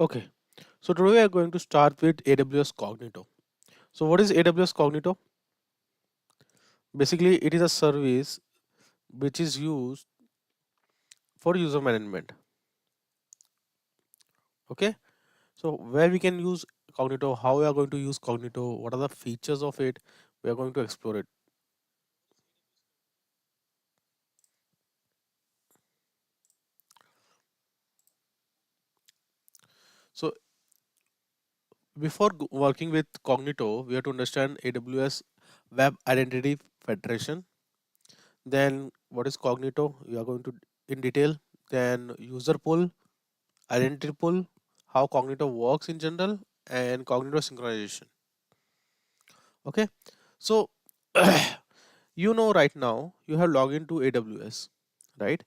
Okay, so today we are going to start with AWS Cognito. So what is AWS Cognito? Basically, it is a service which is used for user management. Okay, so where we can use Cognito, how we are going to use Cognito, what are the features of it, we are going to explore it. So before working with Cognito, we have to understand AWS Web Identity Federation. Then what is Cognito? We are going to in detail. Then user pool, identity pool, how Cognito works in general, and Cognito synchronization. Okay, so right now you have login to AWS, right?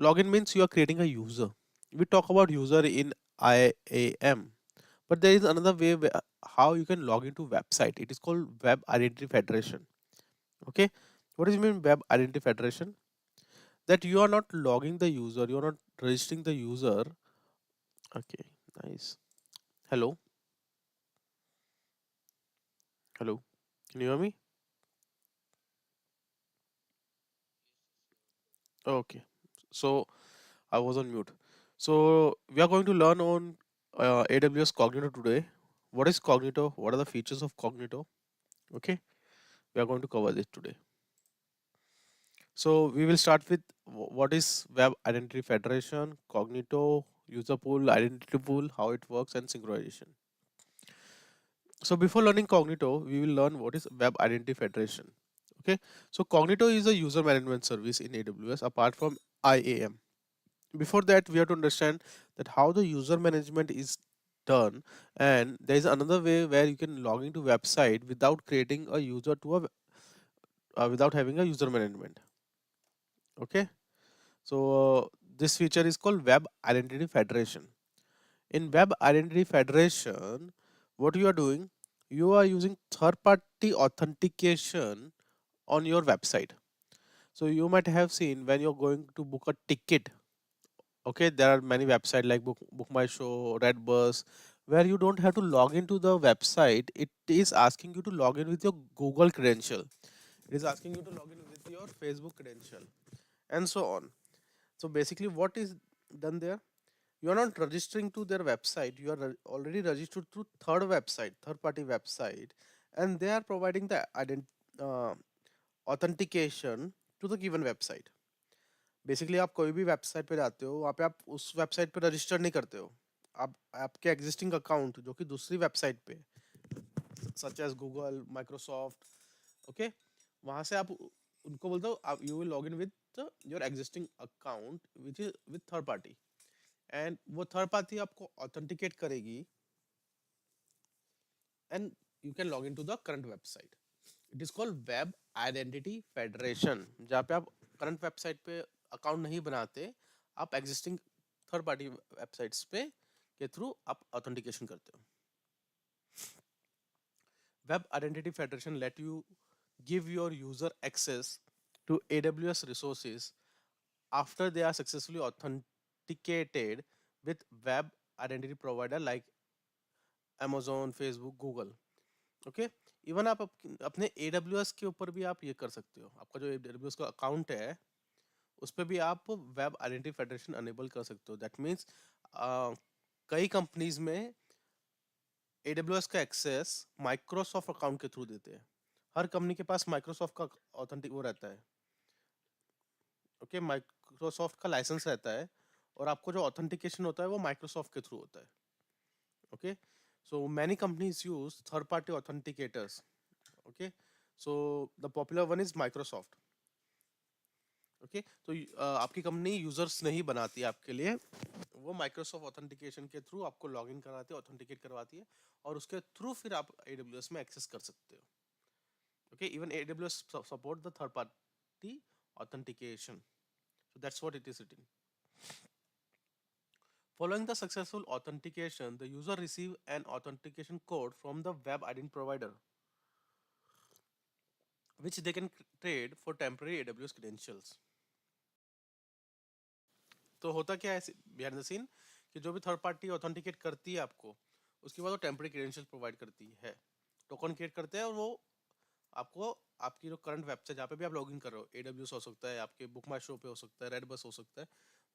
Login means you are creating a user. We talk about user in IAM, but there is another way how you can log into website. It is called Web Identity Federation. Okay, what does it mean Web Identity Federation? That you are not logging the user, you are not registering the user. Okay, nice. Hello, hello. Can you hear me? Okay. So I was on mute. So we are going to learn on AWS Cognito today. What is Cognito? What are the features of Cognito? Okay. We are going to cover this today. So we will start with what is Web Identity Federation, Cognito, user pool, identity pool, how it works, and synchronization. So before learning Cognito, we will learn what is Web Identity Federation. Okay. So Cognito is a user management service in AWS apart from IAM. Before that, we have to understand that how the user management is done, and there is another way where you can log into website without creating a user to a without having a user management. Okay, so this feature is called Web Identity Federation. In Web Identity Federation, what you are doing, you are using third party authentication on your website. So you might have seen when you're going to book a ticket. Okay, there are many websites like book my show, Redbus, where you don't have to log into the website. It is asking you to log in with your Google credential. It is asking you to log in with your Facebook credential, and so on. So basically what is done there, you are not registering to their website, you are already registered through third party website, and they are providing the uh, authentication to the given website. Basically आप कोई भी website पे जाते हो, वहाँ पे आप उस वेबसाइट पे रजिस्टर नहीं करते हो, आप आपके एग्जिस्टिंग अकाउंट जो कि दूसरी वेबसाइट पे such as Google, Microsoft, okay, वहाँ से आप उनको बोलते हो आप you will log in with your existing account which is with third party, and वो थर्ड पार्टी आपको ऑथेंटिकेट करेगी, and you can log in to the current website. It is called web identity federation, जहाँ पे आप current website पे account नहीं बनाते, आप एग्जिस्टिंग थर्ड पार्टी वेबसाइट्स पे के थ्रू आप ऑथेंटिकेशन करते हो. Web Identity Federation let you give your user access to AWS resources after they are successfully authenticated with web identity provider like Amazon, Facebook, Google. Okay, even आप अपने AWS के ऊपर भी आप ये कर सकते हो. आपका जो AWS का अकाउंट है उस पर भी आप वेब आइडेंटिटी फेडरेशन अनेबल कर सकते हो. दैट मीन्स कई कंपनीज में AWS का एक्सेस माइक्रोसॉफ्ट अकाउंट के थ्रू देते हैं. हर कंपनी के पास माइक्रोसॉफ्ट का ऑथेंटिक वो रहता है. ओके, माइक्रोसॉफ्ट का लाइसेंस रहता है, और आपको जो ऑथेंटिकेशन होता है वो माइक्रोसॉफ्ट के थ्रू होता है. Okay, so many companies use third party authenticators. Okay, so the popular one is Microsoft. Okay, तो आपकी कंपनी यूजर्स नहीं बनाती है आपके लिए, वो माइक्रोसॉफ्ट ऑथेंटिकेशन के थ्रू आपको लॉगिन कराती है, ऑथेंटिकेट करवाती है, और उसके थ्रू फिर आप AWS में एक्सेस कर सकते हो. Okay, even AWS support the third party authentication. So that's what it is written. Following the successful authentication, the user receive an authentication code from the web identity provider, which they can trade for temporary AWS credentials. तो होता क्या है behind the scene, कि जो भी third party authenticate करती है आपको, उसके बाद वो टेम्परेरी क्रेडेंशियल्स प्रोवाइड करती है, टोकन क्रिएट करते हैं, और वो आपको आपकी जो करंट वेबसाइट जहाँ पे भी आप लॉगिन कर रहे हो, AWS हो सकता है, आपके बुक माई शो पे हो सकता है, रेड बस हो सकता है,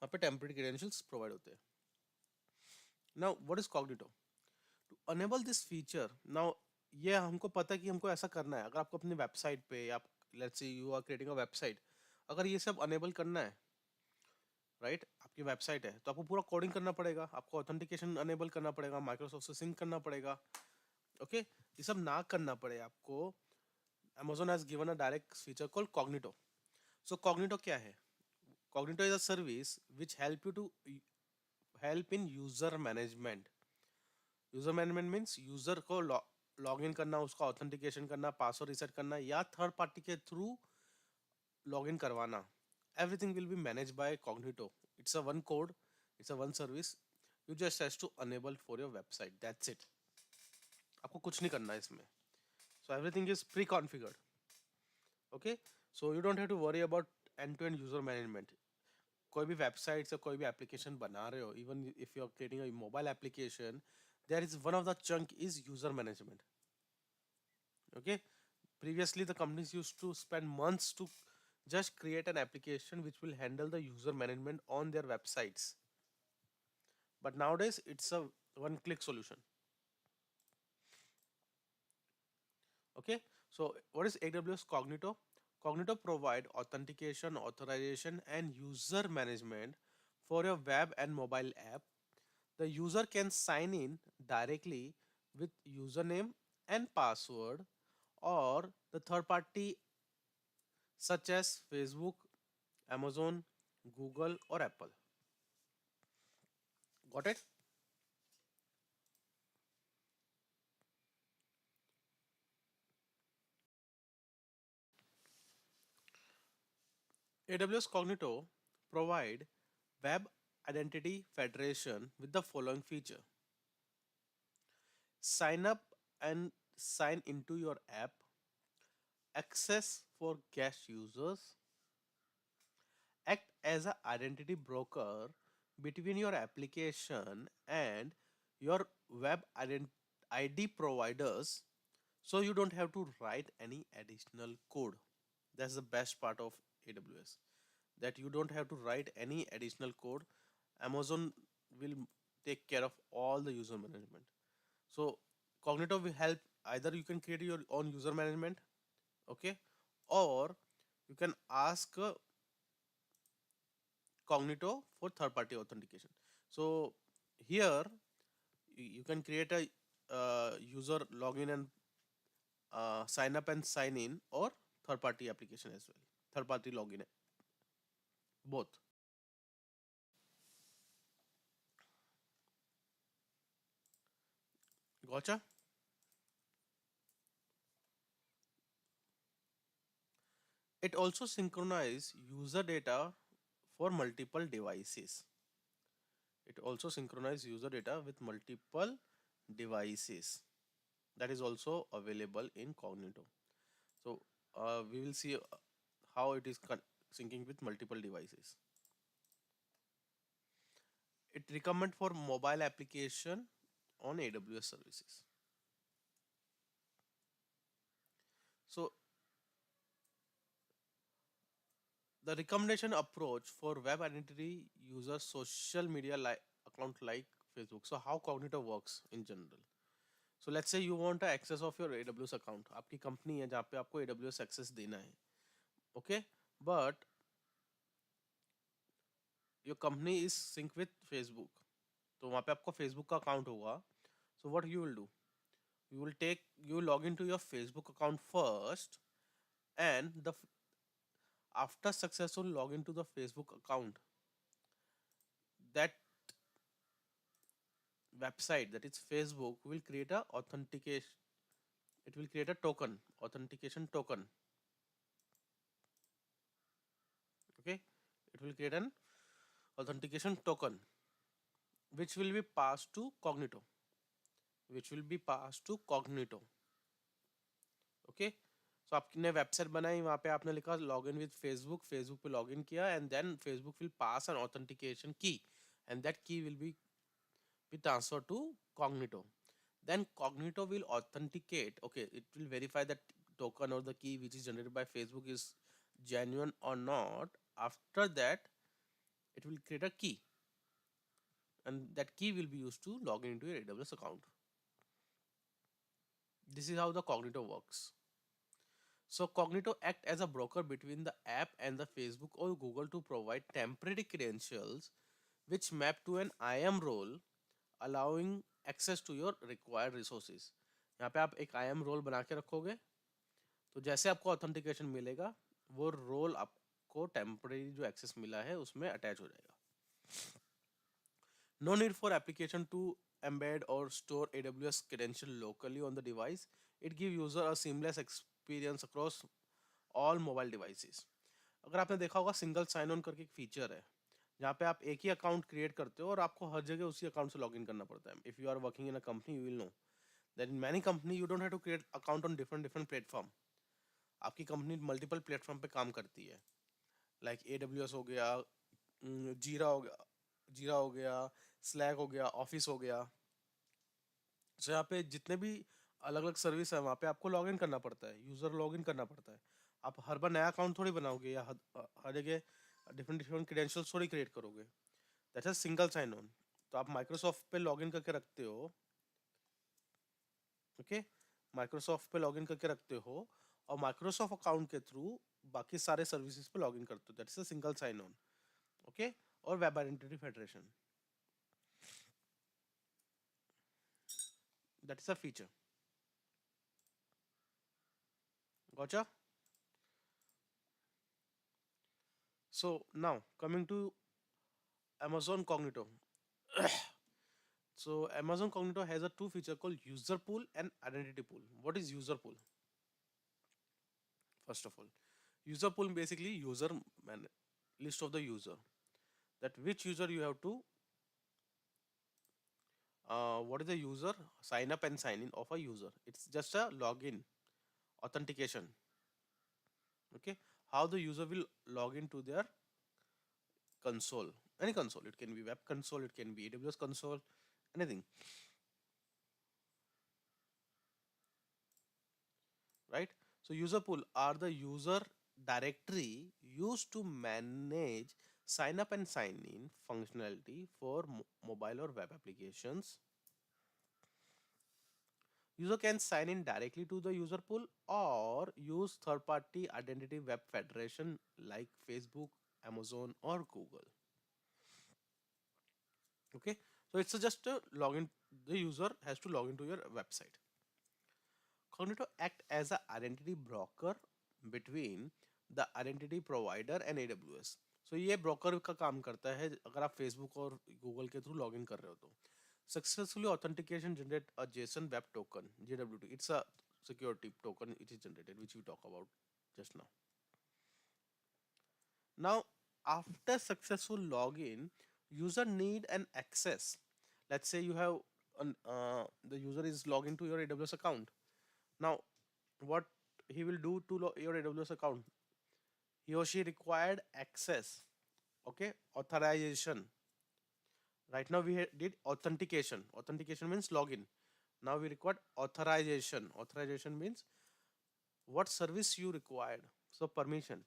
वहाँ पे टेम्परेरी क्रेडेंशियल्स प्रोवाइड होते हैं. Now what is Cognito? To enable this feature, now ये हमको पता है कि हमको ऐसा करना है. अगर आपको अपनी वेबसाइट पे, आप let's say you are creating a website, अगर ये सब अनेबल करना है, राइट, आपकी वेबसाइट है तो आपको पूरा कोडिंग करना पड़ेगा, आपको ऑथेंटिकेशन अनेबल करना पड़ेगा, माइक्रोसॉफ्ट से सिंक करना पड़ेगा. ओके, ये सब ना करना पड़े आपको, Amazon has given a direct feature called Cognito. So Cognito क्या है? Cognito is a service which help in user management. User management means user को लॉग इन करना, उसका ऑथेंटिकेशन करना, पासवर्ड रिसेट करना, या थर्ड पार्टी के थ्रू लॉग इन करवाना. Everything will be managed by Cognito. It's a one code, it's a one service. You just has to enable for your website. That's it. आपको कुछ नहीं करना है इसमें. So everything is pre-configured. Okay, so you don't have to worry about end-to-end user management. कोई भी website से कोई भी एप्लीकेशन बना रहे हो, even if you are creating a mobile application, there is one of the chunk is user management. Okay, previously the companies used to spend months to just create an application which will handle the user management on their websites, but nowadays it's a one click solution. Okay, so what is AWS Cognito? Cognito provide authentication, authorization, and user management for your web and mobile app. The user can sign in directly with username and password, or the third party such as Facebook, Amazon, Google, or Apple. Got it? AWS Cognito provide web identity federation with the following feature: sign up and sign into your app, access for guest users, act as an identity broker between your application and your web ID providers, so you don't have to write any additional code. That's the best part of AWS, that you don't have to write any additional code. Amazon will take care of all the user management. So Cognito will help, either you can create your own user management, okay, or you can ask Cognito for third party authentication. So here you can create a user login and sign up and sign in, or third party application as well, third party login, both. Gotcha. It also synchronize user data for multiple devices. It also synchronize user data with multiple devices. That is also available in Cognito. So we will see how it is syncing with multiple devices. It recommend for mobile application on AWS services. So the recommendation approach for web identity user social media account like Facebook. So how Cognito works in general. So let's say you want access of your AWS account. आपकी company है जहाँ पे आपको AWS access देना है. Okay, but your company is sync with Facebook. तो वहाँ पे आपको Facebook का account होगा. So what you will do? You will log into your Facebook account first, and after successful login to the Facebook account, that website, that is Facebook, will create a authentication. It will create a token, authentication token. Okay, it will create an authentication token which will be passed to Cognito. Which will be passed to Cognito. Okay, so आपने website बनाई, वहाँ पे आपने लिखा login with Facebook, Facebook पे login किया, and then Facebook will pass an authentication key, and that key will be be transferred to Cognito. Then Cognito will authenticate. Okay, it will verify that token or the key which is generated by Facebook is genuine or not. After that, it will create a key, and that key will be used to log into your AWS account. This is how the Cognito works. So Cognito act as a broker between the app and the Facebook or Google to provide temporary credentials which map to an IAM role, allowing access to your required resources. यहाँ पे आप एक IAM role बना के रखोगे, तो जैसे आपको ऑथेंटिकेशन मिलेगा वो रोल आपको टेम्परेरी जो एक्सेस मिला है उसमें अटैच हो जाएगा. No need for application to embed or store AWS credential locally on the device. It gives user a seamless experience across all mobile devices. अगर आपने देखा होगा सिंगल साइन ऑन करके एक फीचर है जहाँ पे आप एक ही अकाउंट क्रिएट करते हो और आपको हर जगह उसी अकाउंट से लॉगिन करना पड़ता है. If you are working in a company you will know that in many company you don't have to create account on different different platform. आपकी कंपनी मल्टीपल प्लेटफॉर्म पे काम करती है, लाइक AWS हो गया, जीरा हो गया, स्लैक हो गया, ऑफिस हो गया. तो यहाँ पे जितने भी अलग अलग सर्विस है वहाँ पे आपको लॉगिन करना पड़ता है, यूज़र लॉगिन करना पड़ता है. आप हर बार नया अकाउंट थोड़ी बनाओगे या हर जगह डिफरेंट डिफरेंट क्रेडेंशियल्स थोड़ी क्रिएट करोगे. That's a single sign on. तो आप माइक्रोसॉफ्ट पे लॉगिन करके रखते हो. ओके, माइक्रोसॉफ्ट पे लॉगिन करके रखते हो और माइक्रोसॉफ्ट अकाउंट के थ्रू बाकी सारे सर्विसेज पे लॉगिन करते हो. That's a single sign on. Okay, और web identity federation, that is a feature. Gotcha. So now coming to Amazon Cognito. So Amazon Cognito has a two feature called user pool and identity pool. What is user pool? First of all, user pool basically user man list of the user, that which user you have to what is the user sign up and sign in of a user. It's just a login authentication. Okay, how the user will log into their console, any console. It can be web console, it can be AWS console, anything, right? So user pool are the user directory used to manage sign up and sign in functionality for mobile or web applications. User can sign in directly to the user pool or use third party identity web federation like Facebook, Amazon or Google. Okay, so it's just a login. The user has to log into your website. Cognito act as an identity broker between the identity provider and AWS. So ये broker का काम करता है अगर आप Facebook और Google के through login कर रहे हो तो. Successfully authentication generate a JSON web token JWT. It's a security token it is generated which we talk about just now. Now after successful login, user need an access. Let's say you have the user is logged into your AWS account. Now what he will do to your AWS account, he or she required access. Okay, authorization. Right now we did authentication. Authentication means login. Now we require authorization. Authorization means what service you required. So permission.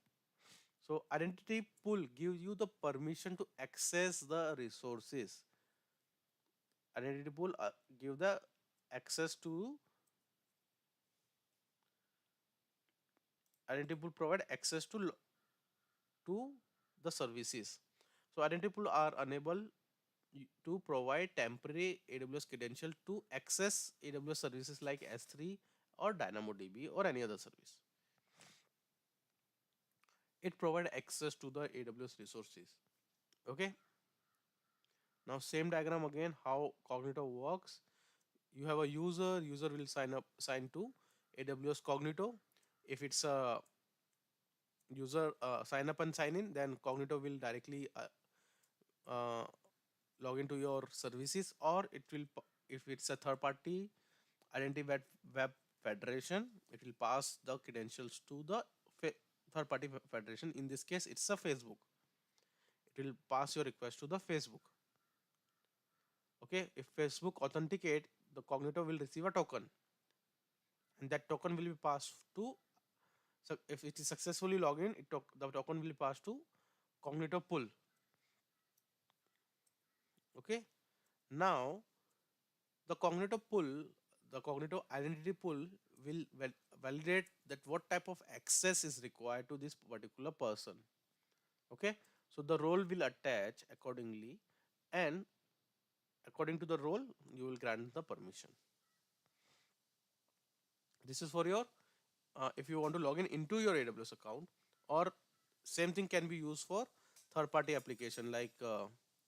So identity pool gives you the permission to access the resources. Identity pool give the access to identity pool provide access to the services. So identity pool are unable to provide temporary AWS credential to access AWS services like S3 or DynamoDB or any other service. It provides access to the AWS resources. Okay. Now same diagram again, how Cognito works. You have a user will sign to AWS Cognito. If it's a user sign up and sign in, then Cognito will directly uh, log into your services, or it will if it's a third party identity web federation, it will pass the credentials to the third party federation. In this case it's a Facebook, it will pass your request to the Facebook. Okay, if Facebook authenticate, the Cognito will receive a token, and that token will be passed to. So if it is successfully login, the token will be passed to Cognito pool. Okay, now the Cognito pool, the Cognito identity pool will validate that what type of access is required to this particular person. Okay, so the role will attach accordingly, and according to the role, you will grant the permission. This is for your if you want to log in into your AWS account, or same thing can be used for third party application like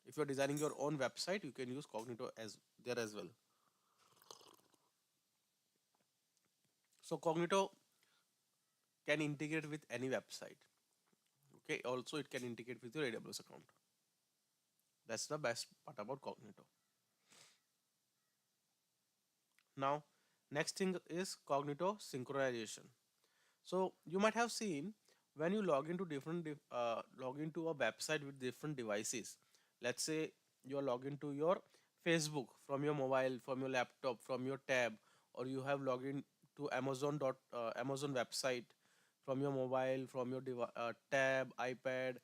if you're designing your own website, you can use Cognito as there as well. So Cognito can integrate with any website. Okay, also it can integrate with your AWS account. That's the best part about Cognito. Now, next thing is Cognito synchronization. So you might have seen when you log into a website with different devices. Let's say you are logged into your Facebook from your mobile, from your laptop, from your tab, or you have logged in to Amazon website from your mobile, from your tab, iPad,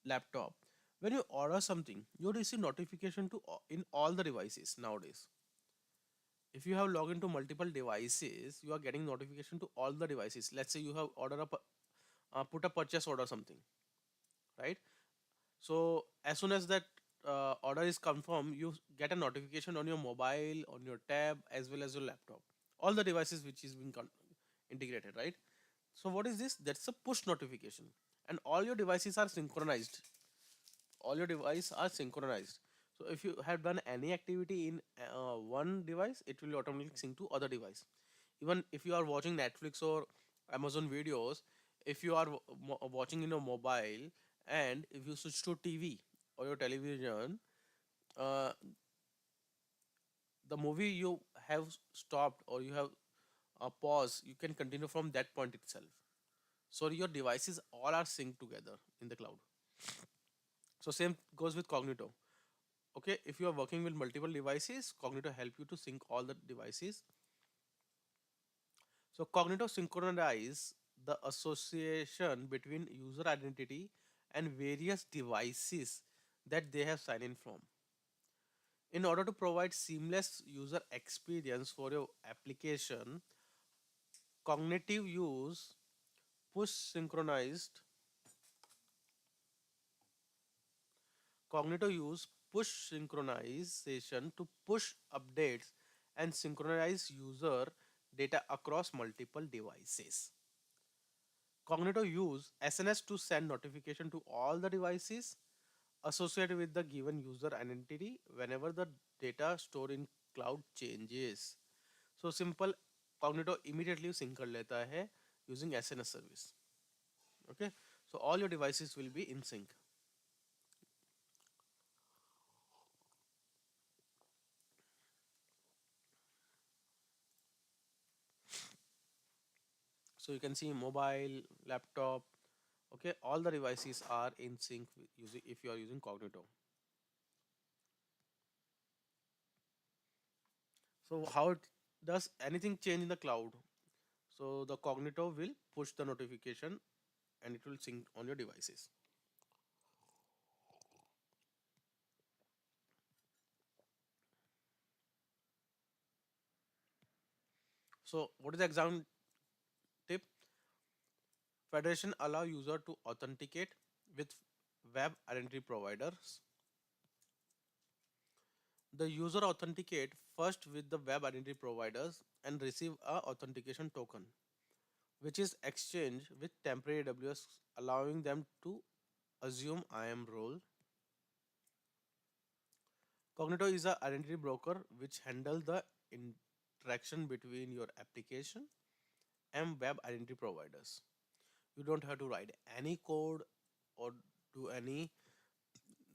laptop. When you order something, you receive notification in all the devices nowadays. If you have logged into multiple devices, you are getting notification to all the devices. Let's say you have put a purchase order something, right? So as soon as that order is confirmed, you get a notification on your mobile, on your tab, as well as your laptop, all the devices which is being integrated, right? So what is this? That's a push notification, and all your devices are synchronized. All your devices are synchronized. So if you have done any activity in one device, it will automatically sync to other device. Even if you are watching Netflix or Amazon videos, if you are watching in a mobile, and if you switch to TV or your television, uh, the movie you have stopped or you have paused, you can continue from that point itself. So your devices all are synced together in the cloud. So same goes with Cognito. Okay, if you are working with multiple devices, Cognito help you to sync all the devices. So Cognito synchronize the association between user identity and various devices that they have signed in from. In order to provide seamless user experience for your application, cognitive use push synchronized Cognito use push synchronization to push updates and synchronize user data across multiple devices. Cognito use SNS to send notification to all the devices associated with the given user identity whenever the data stored in cloud changes. So simple, Cognito immediately sync कर लेता है using SNS service. Okay, so all your devices will be in sync. So you can see mobile, laptop, okay, all the devices are in sync with using if you are using Cognito. So does anything change in the cloud? So the Cognito will push the notification and it will sync on your devices. So what is the exam tip? Federation allow user to authenticate with web identity providers. The user authenticate first with the web identity providers and receive a authentication token, which is exchanged with temporary AWS, allowing them to assume IAM role. Cognito is an identity broker which handles the interaction between your application and web identity providers. You don't have to write any code or do any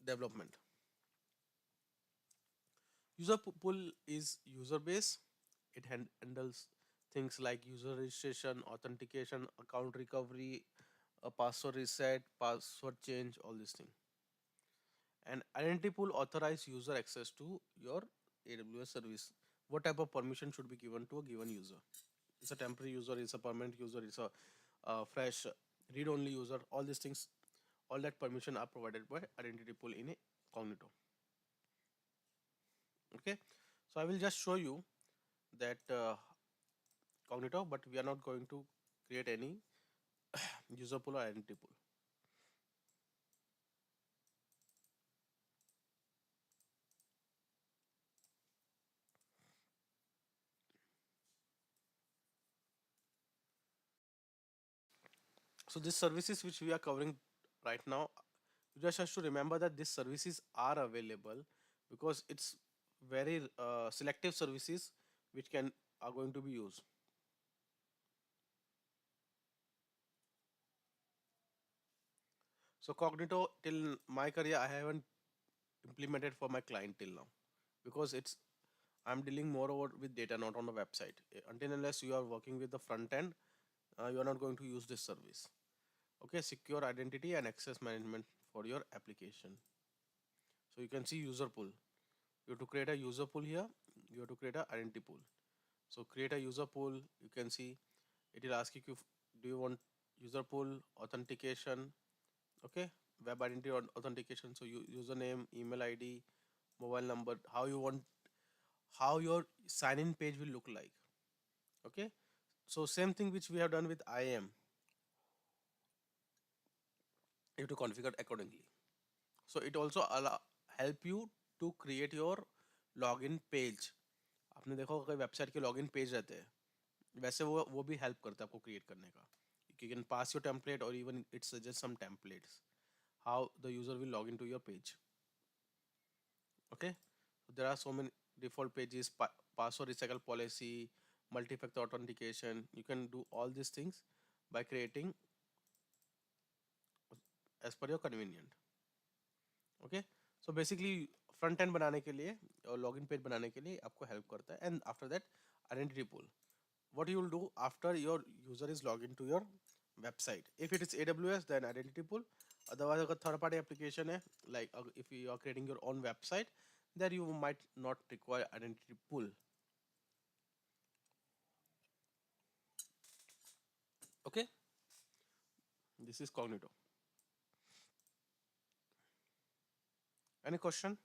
development. User pool is user base. It handles things like user registration, authentication, account recovery, a password reset, password change, all these things. And identity pool authorize user access to your AWS service. What type of permission should be given to a given user? It's a temporary user, it's a permanent user, it's a fresh read-only user. All these things, all that permission are provided by identity pool in a Cognito. Okay, so I will just show you that Cognito, but we are not going to create any user pool or identity pool. So these services which we are covering right now, you just have to remember that these services are available because it's very selective services which can are going to be used. So Cognito, till my career, I haven't implemented for my client till now because it's I'm dealing more over with data, not on the website. Until unless you are working with the front end, you are not going to use this service. Okay, secure identity and access management for your application. So you can see user pool. You have to create a user pool here. You have to create a identity pool. So create a user pool. You can see it will ask you do you want user pool authentication. Okay, web identity or authentication. So username, email ID, mobile number, how you want, how your sign in page will look like. Okay, so same thing which we have done with IAM, you have to configure accordingly. So it also help you to create your login page. आपने देखा होगा website के login page रहते हैं, वैसे वो भी help करता है आपको क्रिएट करने का. You can pass your template or even it suggests some templates how the user will log into your page. Okay, so there are so many default pages, password recycle policy, multi-factor authentication. You can do all these things by creating as per your convenient. Okay, so basically front end बनाने के लिए और login page बनाने के लिए आपको help करता है. And after that identity pool, what you will do after your user is logged into your website. If it is AWS, then identity pool. Otherwise, अगर third party application है, like if you are creating your own website, then you might not require identity pool. Okay, this is Cognito. Any question?